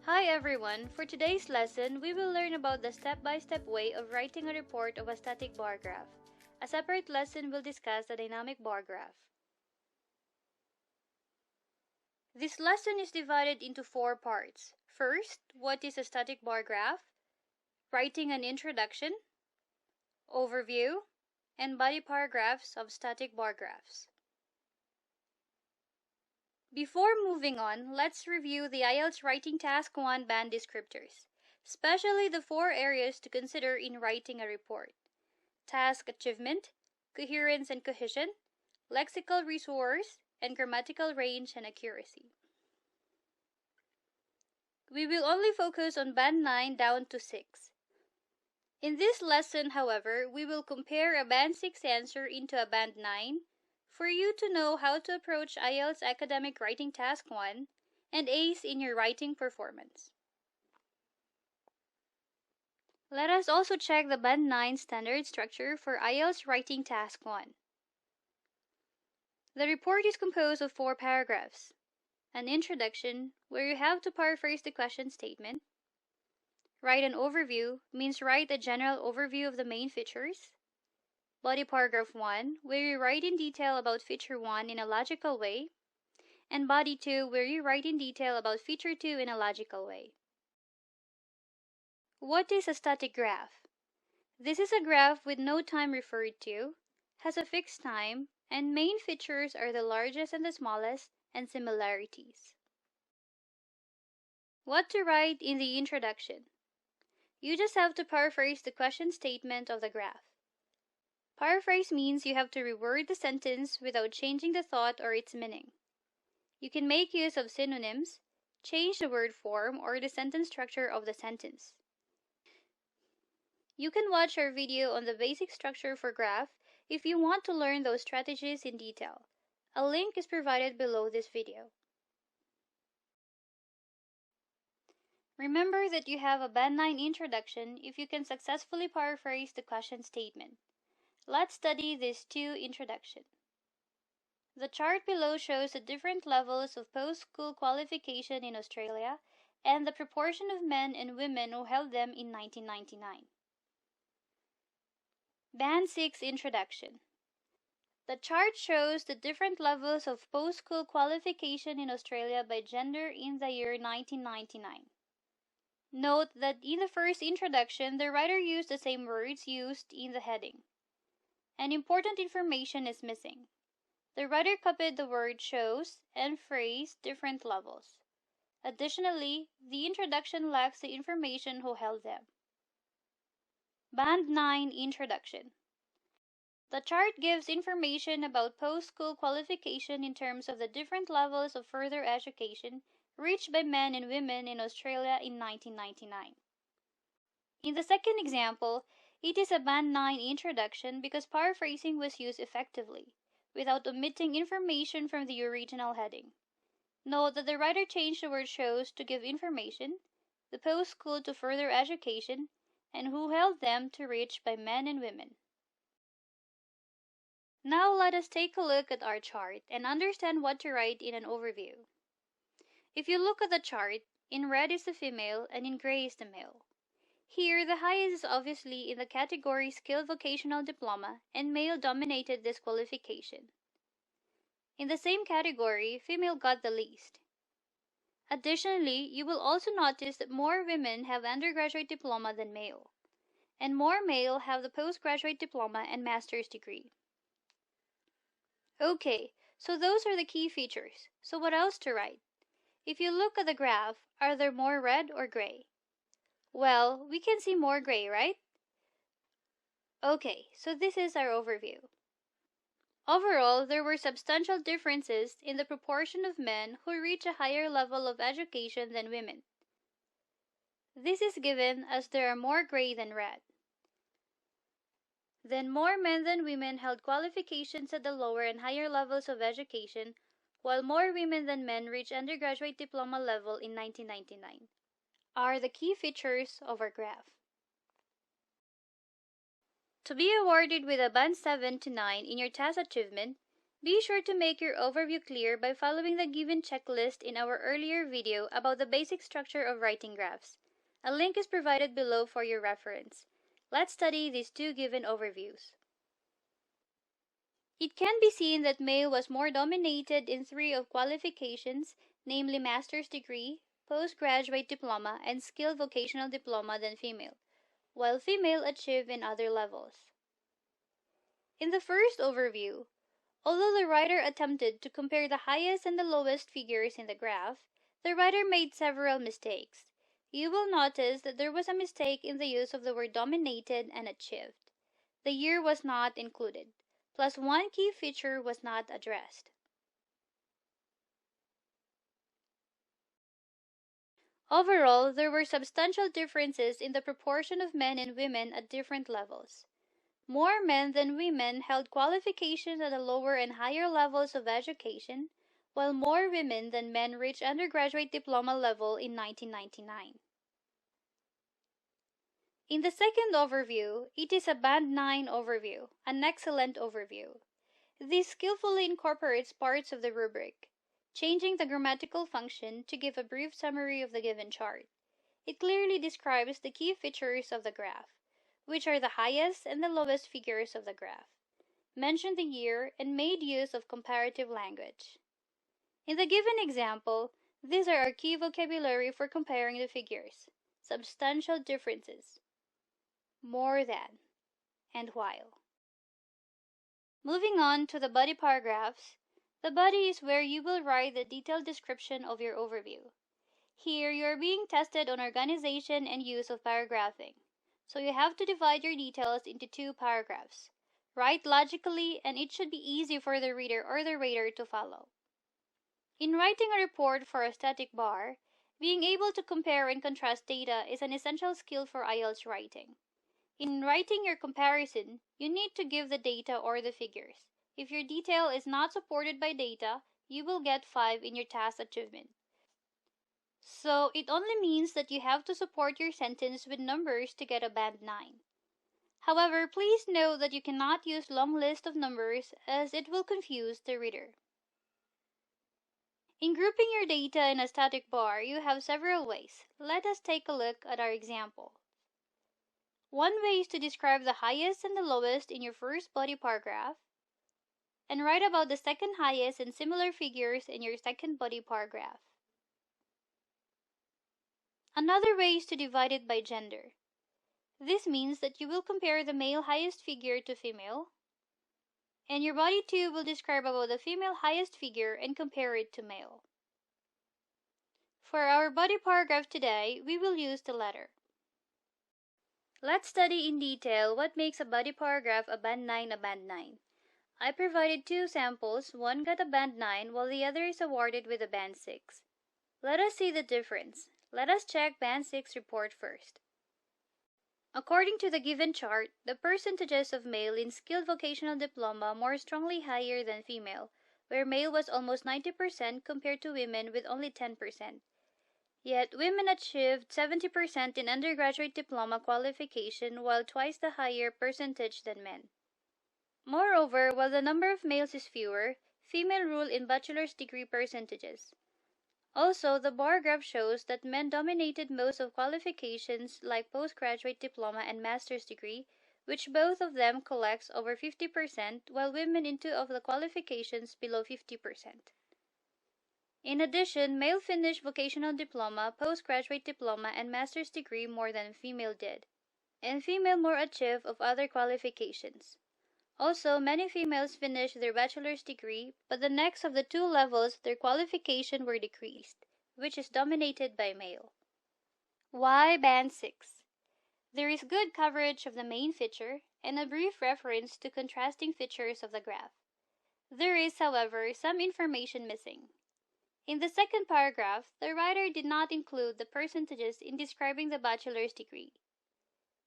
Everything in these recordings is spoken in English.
Hi everyone! For today's lesson, we will learn about the step-by-step way of writing a report of a static bar graph. A separate lesson will discuss the dynamic bar graph. This lesson is divided into 4 parts. First, what is a static bar graph? Writing an introduction, overview, and body paragraphs of static bar graphs. Before moving on, let's review the IELTS Writing Task 1 band descriptors, especially the 4 areas to consider in writing a report: task achievement, coherence and cohesion, lexical resource, and grammatical range and accuracy. We will only focus on band 9 down to 6. In this lesson, however, we will compare a band 6 answer into a band 9 for you to know how to approach IELTS Academic Writing Task 1 and ace in your writing performance. Let us also check the band 9 standard structure for IELTS Writing Task 1. The report is composed of 4 paragraphs. An introduction, where you have to paraphrase the question statement. Write an overview means write a general overview of the main features. Body paragraph 1, where you write in detail about feature 1 in a logical way. And body 2, where you write in detail about feature 2 in a logical way. What is a static graph? This is a graph with no time referred to, has a fixed time, and main features are the largest and the smallest, and similarities. What to write in the introduction? You just have to paraphrase the question statement of the graph. Paraphrase means you have to reword the sentence without changing the thought or its meaning. You can make use of synonyms, change the word form or the sentence structure of the sentence. You can watch our video on the basic structure for graph if you want to learn those strategies in detail. A link is provided below this video. Remember that you have a band 9 introduction if you can successfully paraphrase the question statement. Let's study these 2 introductions. The chart below shows the different levels of post-school qualification in Australia and the proportion of men and women who held them in 1999. Band 6 Introduction. The chart shows the different levels of post-school qualification in Australia by gender in the year 1999. Note that in the first introduction, the writer used the same words used in the heading. And important information is missing. The writer copied the word shows and phrase different levels. Additionally, the introduction lacks the information who held them. Band 9 Introduction. The chart gives information about post-school qualification in terms of the different levels of further education reached by men and women in Australia in 1999. In the second example, it is a Band 9 introduction because paraphrasing was used effectively, without omitting information from the original heading. Note that the writer changed the word shows to give information, the post-school to further education, and who held them to reach by men and women. Now let us take a look at our chart and understand what to write in an overview. If you look at the chart, in red is the female and in gray is the male. Here, the highest is obviously in the category Skilled Vocational Diploma, and male dominated this qualification. In the same category, female got the least. Additionally, you will also notice that more women have undergraduate diploma than male, and more male have the postgraduate diploma and master's degree. Okay, so those are the key features. So what else to write? If you look at the graph, are there more red or gray? Well, we can see more gray, right? Okay, so this is our overview. Overall, there were substantial differences in the proportion of men who reach a higher level of education than women. This is given as there are more gray than red. Then more men than women held qualifications at the lower and higher levels of education, while more women than men reached undergraduate diploma level in 1999. Are the key features of our graph. To be awarded with a Band 7 to 9 in your task achievement, Be sure to make your overview clear by following the given checklist in our earlier video about the basic structure of writing graphs. A link is provided below for your reference. Let's study these two given overviews. It can be seen that male was more dominated in three of qualifications, namely master's degree, postgraduate diploma, and skilled vocational diploma than female, while female achieved in other levels. In the first overview, although the writer attempted to compare the highest and the lowest figures in the graph, the writer made several mistakes. You will notice that there was a mistake in the use of the word dominated and achieved. The year was not included, plus one key feature was not addressed. Overall, there were substantial differences in the proportion of men and women at different levels. More men than women held qualifications at the lower and higher levels of education, while more women than men reached undergraduate diploma level in 1999. In the second overview, it is a Band 9 overview, an excellent overview. This skillfully incorporates parts of the rubric, changing the grammatical function to give a brief summary of the given chart. It clearly describes the key features of the graph, which are the highest and the lowest figures of the graph, mentioned the year, and made use of comparative language. In the given example, these are our key vocabulary for comparing the figures: substantial differences, more than, and while. Moving on to the body paragraphs, the body is where you will write the detailed description of your overview. Here you are being tested on organization and use of paragraphing, so you have to divide your details into two paragraphs. Write logically, and it should be easy for the reader or the rater to follow. In writing a report for a static bar, being able to compare and contrast data is an essential skill for IELTS writing. In writing your comparison, you need to give the data or the figures. If your detail is not supported by data, you will get 5 in your task achievement. So it only means that you have to support your sentence with numbers to get a Band 9. However, please note that you cannot use long list of numbers as it will confuse the reader. In grouping your data in a static bar, you have several ways. Let us take a look at our example. One way is to describe the highest and the lowest in your first body paragraph, and write about the second highest and similar figures in your second body paragraph. Another way is to divide it by gender. This means that you will compare the male highest figure to female, and your body 2 will describe about the female highest figure and compare it to male. For our body paragraph today, we will use the letter. Let's study in detail what makes a body paragraph a Band 9 a Band 9. I provided two samples, one got a Band 9 while the other is awarded with a Band 6. Let us see the difference. Let us check Band 6 report first. According to the given chart, the percentages of male in skilled vocational diploma more strongly higher than female, where male was almost 90% compared to women with only 10%. Yet, women achieved 70% in undergraduate diploma qualification, while twice the higher percentage than men. Moreover, while the number of males is fewer, female rule in bachelor's degree percentages. Also, the bar graph shows that men dominated most of qualifications like postgraduate diploma and master's degree, which both of them collects over 50%, while women in two of the qualifications below 50%. In addition, male finished vocational diploma, postgraduate diploma, and master's degree more than female did, and female more achieved of other qualifications. Also, many females finished their bachelor's degree, but the next of the two levels their qualification were decreased, which is dominated by male. Why Band 6? There is good coverage of the main feature and a brief reference to contrasting features of the graph. There is, however, some information missing. In the second paragraph, the writer did not include the percentages in describing the bachelor's degree.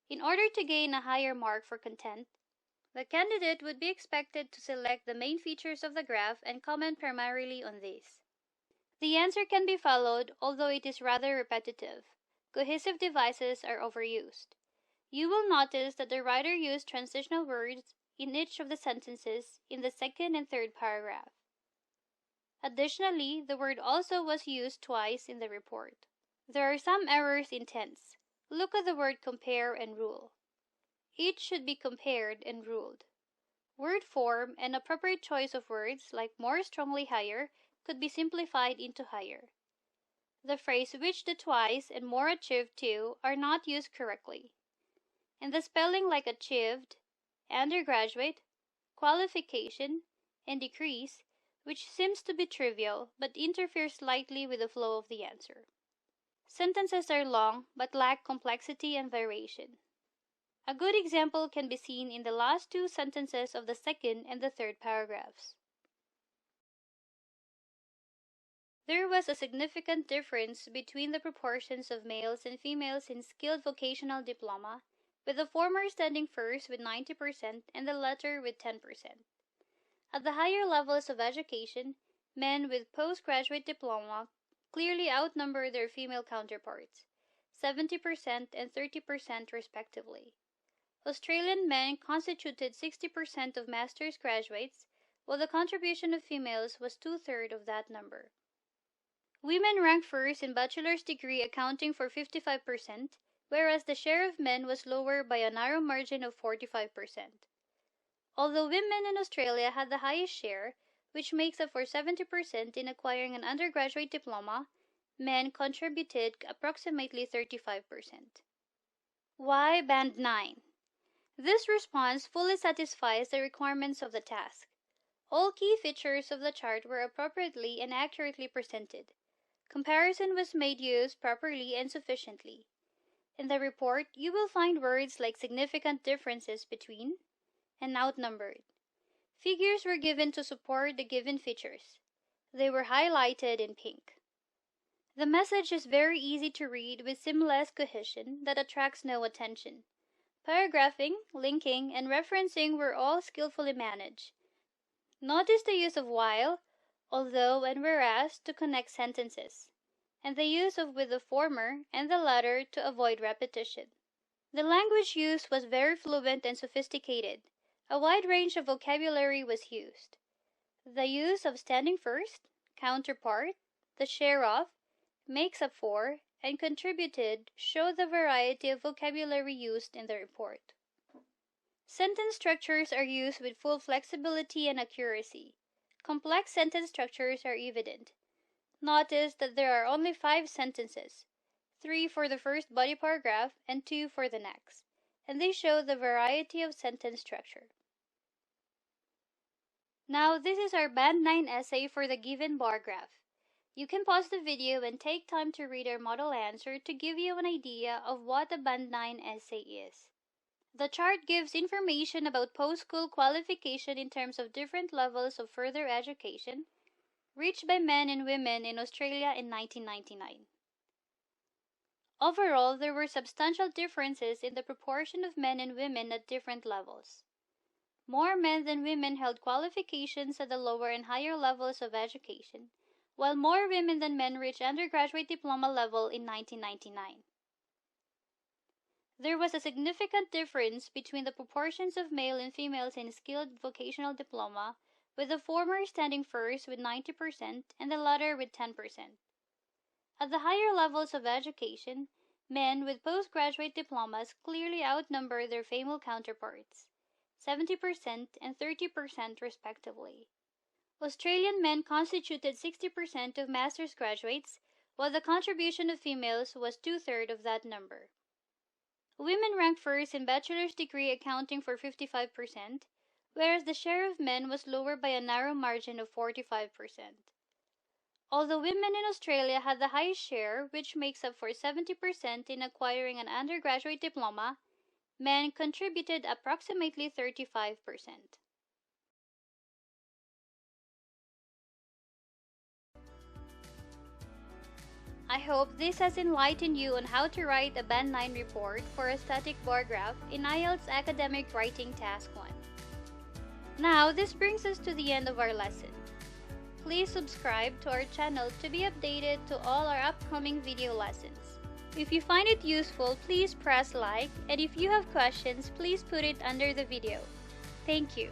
In order to gain a higher mark for content, the candidate would be expected to select the main features of the graph and comment primarily on these. The answer can be followed, although it is rather repetitive. Cohesive devices are overused. You will notice that the writer used transitional words in each of the sentences in the second and third paragraph. Additionally, the word also was used twice in the report. There are some errors in tense. Look at the word compare and rule. Each should be compared and ruled. Word form and appropriate choice of words like more strongly higher could be simplified into higher. The phrase which the twice and more achieved to are not used correctly. And the spelling like achieved, undergraduate, qualification, and decrease, which seems to be trivial but interferes slightly with the flow of the answer. Sentences are long but lack complexity and variation. A good example can be seen in the last two sentences of the second and the third paragraphs. There was a significant difference between the proportions of males and females in skilled vocational diploma, with the former standing first with 90% and the latter with 10%. At the higher levels of education, men with postgraduate diploma clearly outnumber their female counterparts, 70% and 30% respectively. Australian men constituted 60% of master's graduates, while the contribution of females was two-thirds of that number. Women ranked first in bachelor's degree, accounting for 55%, whereas the share of men was lower by a narrow margin of 45%. Although women in Australia had the highest share, which makes up for 70% in acquiring an undergraduate diploma, men contributed approximately 35%. Why Band 9? This response fully satisfies the requirements of the task. All key features of the chart were appropriately and accurately presented. Comparison was made use properly and sufficiently. In the report, you will find words like significant differences between and outnumbered. Figures were given to support the given features. They were highlighted in pink. The message is very easy to read with seamless cohesion that attracts no attention. Paragraphing, linking, and referencing were all skillfully managed. Notice the use of while, although, and whereas to connect sentences, and the use of with the former and the latter to avoid repetition. The language used was very fluent and sophisticated. A wide range of vocabulary was used. The use of standing first, counterpart, the share of, makes up for, and contributed show the variety of vocabulary used in the report. Sentence structures are used with full flexibility and accuracy. Complex sentence structures are evident. Notice that there are only 5 sentences, 3 for the first body paragraph and 2 for the next, and they show the variety of sentence structure. Now, this is our Band 9 essay for the given bar graph. You can pause the video and take time to read our model answer to give you an idea of what a Band 9 essay is. The chart gives information about post-school qualification in terms of different levels of further education reached by men and women in Australia in 1999. Overall, there were substantial differences in the proportion of men and women at different levels. More men than women held qualifications at the lower and higher levels of education, while more women than men reached undergraduate diploma level in 1999. There was a significant difference between the proportions of male and females in skilled vocational diploma, with the former standing first with 90% and the latter with 10%. At the higher levels of education, men with postgraduate diplomas clearly outnumber their female counterparts, 70% and 30% respectively. Australian men constituted 60% of master's graduates, while the contribution of females was two-thirds of that number. Women ranked first in bachelor's degree, accounting for 55%, whereas the share of men was lower by a narrow margin of 45%. Although women in Australia had the highest share, which makes up for 70% in acquiring an undergraduate diploma, men contributed approximately 35%. I hope this has enlightened you on how to write a Band 9 report for a static bar graph in IELTS Academic Writing Task 1. Now, this brings us to the end of our lesson. Please subscribe to our channel to be updated to all our upcoming video lessons. If you find it useful, please press like, and if you have questions, please put it under the video. Thank you.